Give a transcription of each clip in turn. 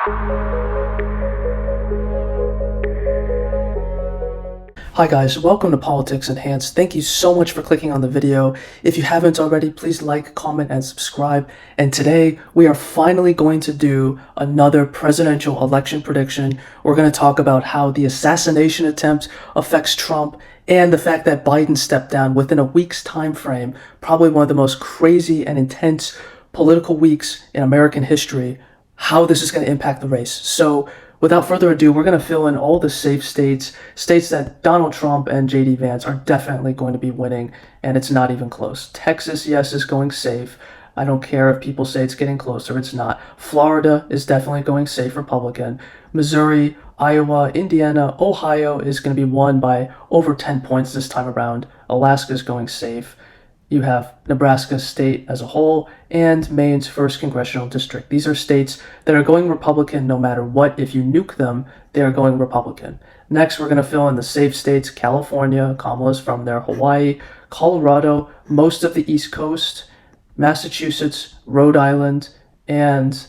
Hi guys, welcome to Politics Enhanced. Thank you so much for clicking on the video. If you haven't already, please like, comment, and subscribe. And today, we are finally going to do another presidential election prediction. We're going to talk about how the assassination attempt affects Trump and the fact that Biden stepped down within a week's time frame, probably one of the most crazy and intense political weeks in American history, how this is going to impact the race. So without further ado, we're going to fill in all the safe states that Donald Trump and J.D. Vance are definitely going to be winning, and it's not even close. Texas, yes, is going safe. I don't care if people say it's getting closer, it's not. Florida is definitely going safe Republican. Missouri, Iowa, Indiana, Ohio is going to be won by over 10 points this time around. Alaska is going safe. You have Nebraska state as a whole and Maine's 1st congressional district. These are states that are going Republican no matter what. If you nuke them, they are going Republican. Next, we're going to fill in the safe states: California, Kamala's from there, Hawaii, Colorado, most of the East Coast, Massachusetts, Rhode Island, and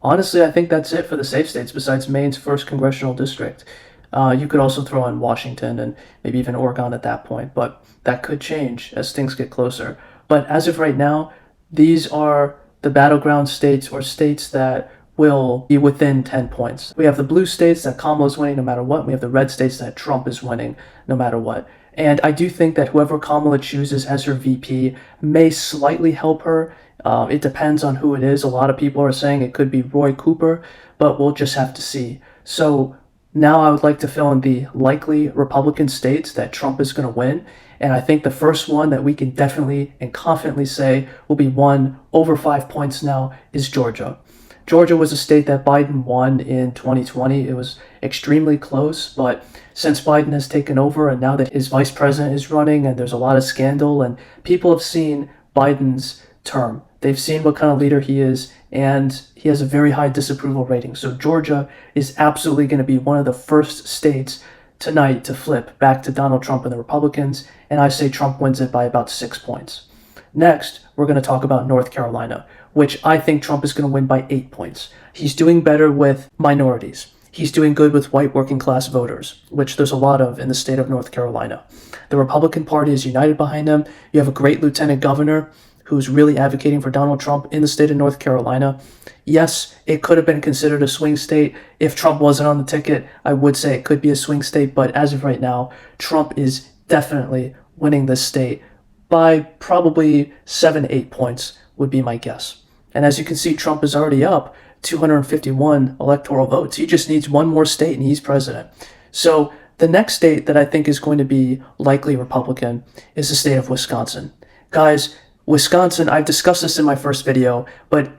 honestly, I think that's it for the safe states besides Maine's 1st congressional district. You could also throw in Washington and maybe even Oregon at that point, but that could change as things get closer. But as of right now, these are the battleground states, or states that will be within 10 points. We have the blue states that Kamala's winning no matter what. We have the red states that Trump is winning no matter what. And I do think that whoever Kamala chooses as her VP may slightly help her. It depends on who it is. A lot of people are saying it could be Roy Cooper, but we'll just have to see. So now I would like to fill in the likely Republican states that Trump is going to win. And I think the first one that we can definitely and confidently say will be won over 5 points now is Georgia. Georgia was a state that Biden won in 2020. It was extremely close, but since Biden has taken over and now that his vice president is running and there's a lot of scandal and people have seen Biden's term, they've seen what kind of leader he is, and he has a very high disapproval rating. So Georgia is absolutely going to be one of the first states tonight to flip back to Donald Trump and the Republicans, and I say Trump wins it by about 6 points. Next, we're going to talk about North Carolina, which I think Trump is going to win by 8 points. He's doing better with minorities. He's doing good with white working class voters, which there's a lot of in the state of North Carolina. The Republican Party is united behind him. You have a great lieutenant governor who's really advocating for Donald Trump in the state of North Carolina. Yes, it could have been considered a swing state. If Trump wasn't on the ticket, I would say it could be a swing state, but as of right now, Trump is definitely winning this state by probably 7-8 points would be my guess. And as you can see, Trump is already up 251 electoral votes. He just needs one more state and he's president. So the next state that I think is going to be likely Republican is the state of Wisconsin. Guys, Wisconsin, I've discussed this in my first video, but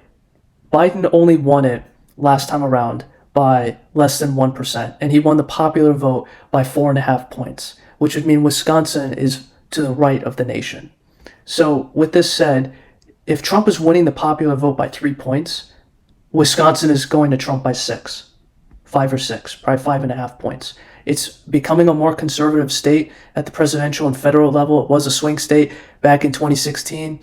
Biden only won it last time around by less than 1%, and he won the popular vote by 4.5 points, which would mean Wisconsin is to the right of the nation. So with this said, if Trump is winning the popular vote by 3 points, Wisconsin is going to Trump by 6, 5 or 6, probably 5.5 points. It's becoming a more conservative state at the presidential and federal level. It was a swing state back in 2016,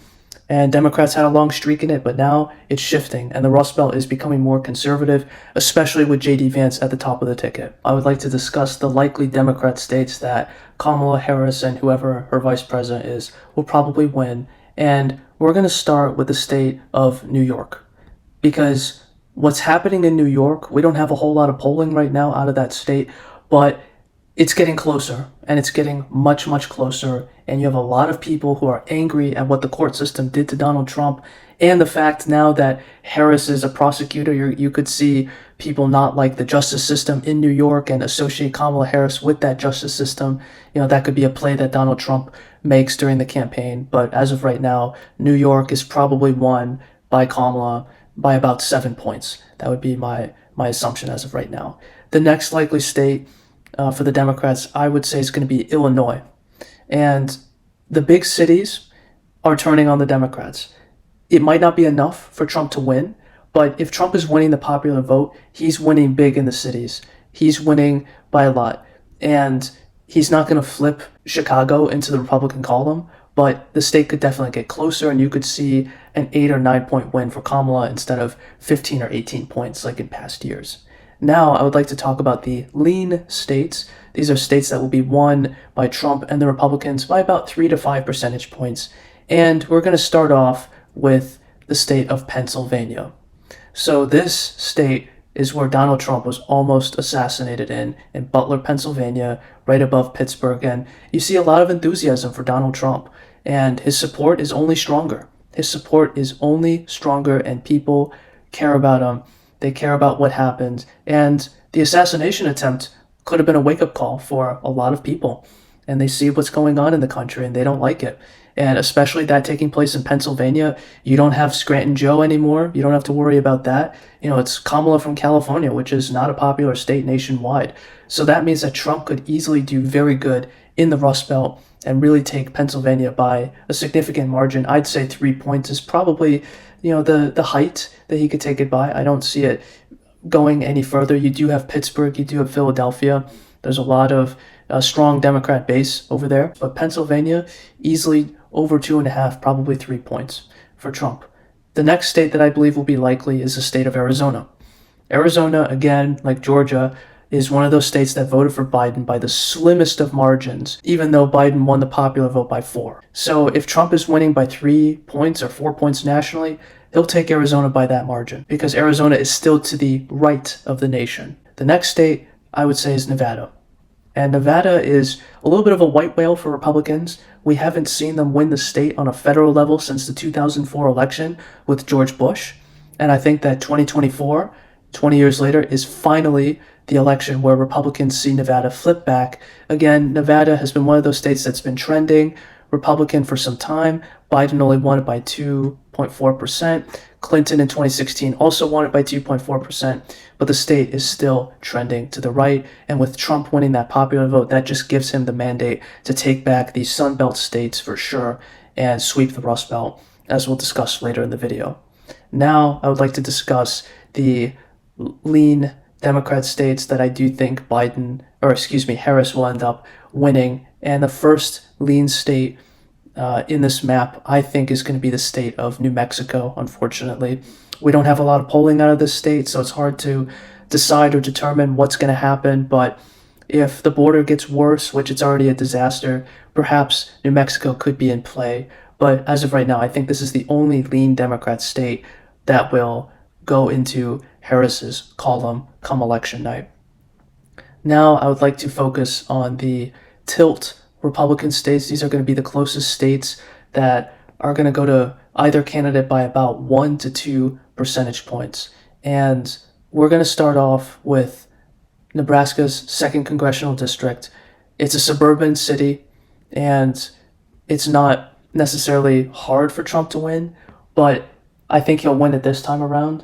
and Democrats had a long streak in it, but now it's shifting, and the Rust Belt is becoming more conservative, especially with J.D. Vance at the top of the ticket. I would like to discuss the likely Democrat states that Kamala Harris and whoever her vice president is will probably win, and we're going to start with the state of New York, because what's happening in New York, we don't have a whole lot of polling right now out of that state, but it's getting closer, and it's getting much, much closer, and you have a lot of people who are angry at what the court system did to Donald Trump, and the fact now that Harris is a prosecutor, you could see people not like the justice system in New York and associate Kamala Harris with that justice system. You know, that could be a play that Donald Trump makes during the campaign, but as of right now, New York is probably won by Kamala by about 7 points. That would be my assumption as of right now. The next likely state for the Democrats, I would say, is going to be Illinois. And the big cities are turning on the Democrats. It might not be enough for Trump to win, but if Trump is winning the popular vote, he's winning big in the cities. He's winning by a lot. And he's not going to flip Chicago into the Republican column, but the state could definitely get closer, and you could see an 8 or 9 point win for Kamala instead of 15 or 18 points like in past years. Now, I would like to talk about the lean states. These are states that will be won by Trump and the Republicans by about 3 to 5 percentage points. And we're going to start off with the state of Pennsylvania. So this state is where Donald Trump was almost assassinated in Butler, Pennsylvania, right above Pittsburgh. And you see a lot of enthusiasm for Donald Trump, and his support is only stronger. His support is only stronger, and people care about him. They care about what happened. And the assassination attempt could have been a wake-up call for a lot of people. And they see what's going on in the country, and they don't like it. And especially that taking place in Pennsylvania, you don't have Scranton Joe anymore. You don't have to worry about that. You know, it's Kamala from California, which is not a popular state nationwide. So that means that Trump could easily do very good in the Rust Belt and really take Pennsylvania by a significant margin. I'd say 3 points is probably, the height that he could take it by. I don't see it going any further. You do have Pittsburgh, you do have Philadelphia. There's a lot of strong Democrat base over there. But Pennsylvania, easily over 2.5, probably 3 points for Trump. The next state that I believe will be likely is the state of Arizona. Arizona, again, like Georgia, is one of those states that voted for Biden by the slimmest of margins, even though Biden won the popular vote by 4. So if Trump is winning by 3 points or 4 points nationally, he'll take Arizona by that margin because Arizona is still to the right of the nation. The next state, I would say, is Nevada. And Nevada is a little bit of a white whale for Republicans. We haven't seen them win the state on a federal level since the 2004 election with George Bush. And I think that 2024, 20 years later, is finally the election where Republicans see Nevada flip back. Again, Nevada has been one of those states that's been trending Republican for some time. Biden only won it by 2.4%. Clinton in 2016 also won it by 2.4%, but the state is still trending to the right. And with Trump winning that popular vote, that just gives him the mandate to take back these Sun Belt states for sure and sweep the Rust Belt, as we'll discuss later in the video. Now, I would like to discuss the lean Democrat states that I do think Harris will end up winning. And the first lean state in this map, I think, is going to be the state of New Mexico, unfortunately. We don't have a lot of polling out of this state, so it's hard to decide or determine what's going to happen. But if the border gets worse, which it's already a disaster, perhaps New Mexico could be in play. But as of right now, I think this is the only lean Democrat state that will go into Harris's column come election night. Now, I would like to focus on the tilt Republican states. These are going to be the closest states that are going to go to either candidate by about 1 to 2 percentage points. And we're going to start off with Nebraska's 2nd congressional district. It's a suburban city, and it's not necessarily hard for Trump to win, but I think he'll win it this time around.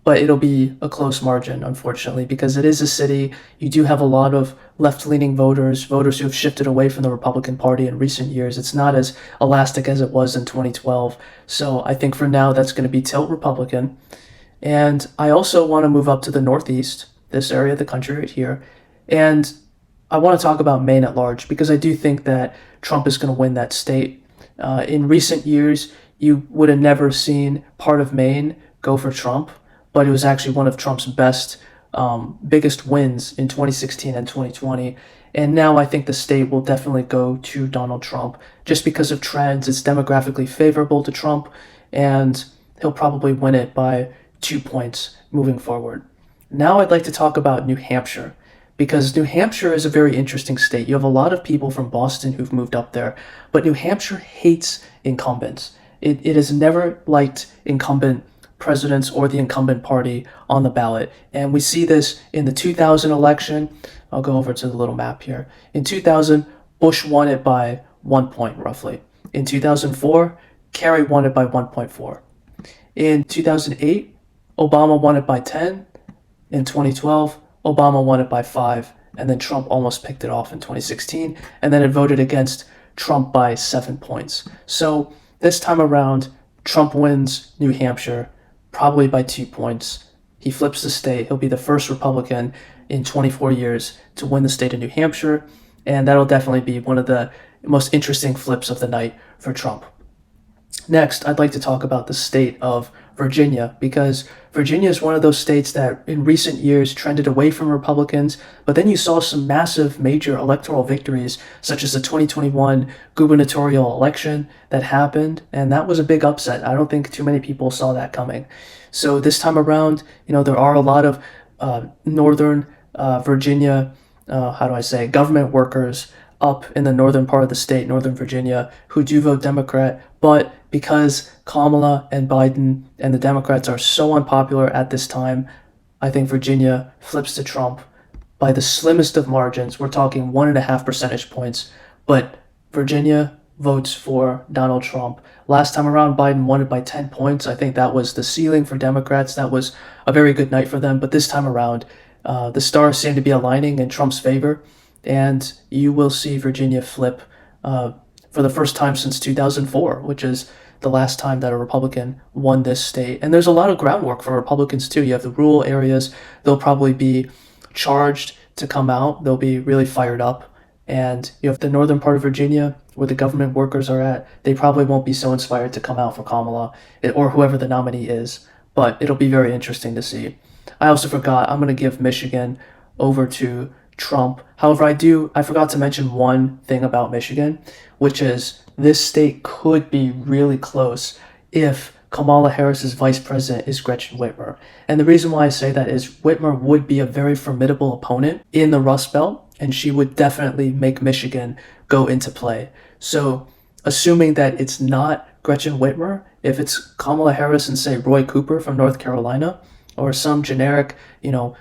But it'll be a close margin, unfortunately, because it is a city. You do have a lot of left-leaning voters who have shifted away from the Republican Party in recent years. It's not as elastic as it was in 2012. So I think for now that's going to be tilt Republican. And I also want to move up to the Northeast, this area of the country right here. And I want to talk about Maine at large because I do think that Trump is going to win that state. In recent years, you would have never seen part of Maine go for Trump, but it was actually one of Trump's biggest wins in 2016 and 2020. And now I think the state will definitely go to Donald Trump just because of trends. It's demographically favorable to Trump, and he'll probably win it by 2 points moving forward. Now I'd like to talk about New Hampshire, because New Hampshire is a very interesting state. You have a lot of people from Boston who've moved up there, but New Hampshire hates incumbents. It has never liked incumbent presidents or the incumbent party on the ballot. And we see this in the 2000 election. I'll go over to the little map here. In 2000, Bush won it by 1 point, roughly. In 2004, Kerry won it by 1.4. In 2008, Obama won it by 10. In 2012, Obama won it by 5. And then Trump almost picked it off in 2016. And then it voted against Trump by 7 points. So this time around, Trump wins New Hampshire, probably by 2 points. He flips the state. He'll be the first Republican in 24 years to win the state of New Hampshire, and that'll definitely be one of the most interesting flips of the night for Trump. Next, I'd like to talk about the state of Virginia, because Virginia is one of those states that in recent years trended away from Republicans, but then you saw some massive major electoral victories, such as the 2021 gubernatorial election that happened, and that was a big upset. I don't think too many people saw that coming. So this time around, there are a lot of northern Virginia, how do I say, government workers up in the northern part of the state, Northern Virginia, who do vote Democrat, but because Kamala and Biden and the Democrats are so unpopular at this time, I think Virginia flips to Trump by the slimmest of margins. We're talking 1.5 percentage points, but Virginia votes for Donald Trump. Last time around, Biden won it by 10 points. I think that was the ceiling for Democrats. That was a very good night for them, but this time around, the stars seem to be aligning in Trump's favor, and you will see Virginia flip for the first time since 2004, which is the last time that a Republican won this state. And there's a lot of groundwork for Republicans too. You have the rural areas. They'll probably be charged to come out. They'll be really fired up. And you have the northern part of Virginia where the government workers are at. They probably won't be so inspired to come out for Kamala or whoever the nominee is. But it'll be very interesting to see. I also forgot, I'm going to give Michigan over to Trump. However, I forgot to mention one thing about Michigan, which is this state could be really close if Kamala Harris's vice president is Gretchen Whitmer. And the reason why I say that is Whitmer would be a very formidable opponent in the Rust Belt, and she would definitely make Michigan go into play. So, assuming that it's not Gretchen Whitmer, if it's Kamala Harris and say Roy Cooper from North Carolina, or some generic,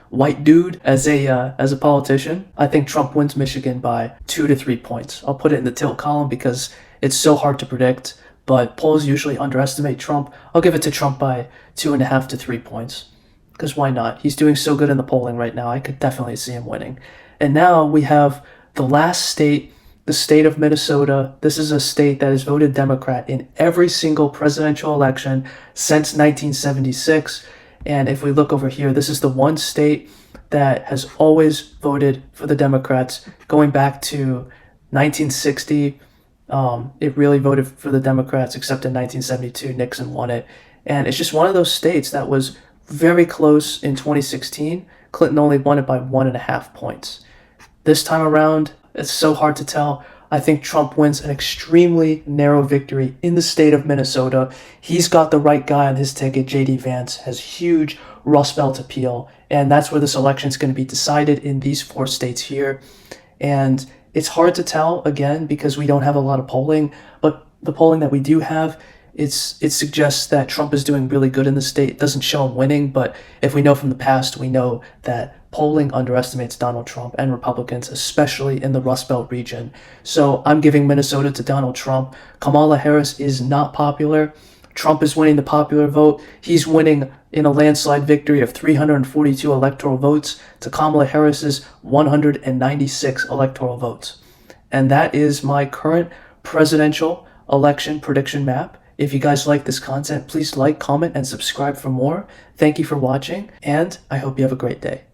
white dude as a politician, I think Trump wins Michigan by 2 to 3 points. I'll put it in the tilt column because it's so hard to predict, but polls usually underestimate Trump. I'll give it to Trump by 2.5 to 3 points, because why not? He's doing so good in the polling right now. I could definitely see him winning. And now we have the last state, the state of Minnesota. This is a state that has voted Democrat in every single presidential election since 1976. And if we look over here, this is the one state that has always voted for the Democrats going back to 1960. It really voted for the Democrats, except in 1972, Nixon won it. And it's just one of those states that was very close in 2016. Clinton only won it by 1.5 points. This time around, it's so hard to tell. I think Trump wins an extremely narrow victory in the state of Minnesota. He's got the right guy on his ticket. J.D. Vance has huge Rust Belt appeal, and that's where this election is going to be decided, in these 4 states here. And it's hard to tell, again, because we don't have a lot of polling, but the polling that we do have, it suggests that Trump is doing really good in the state. It doesn't show him winning, but if we know from the past, we know that polling underestimates Donald Trump and Republicans, especially in the Rust Belt region. So I'm giving Minnesota to Donald Trump. Kamala Harris is not popular. Trump is winning the popular vote. He's winning in a landslide victory of 342 electoral votes to Kamala Harris's 196 electoral votes. And that is my current presidential election prediction map. If you guys like this content, please like, comment, and subscribe for more. Thank you for watching, and I hope you have a great day.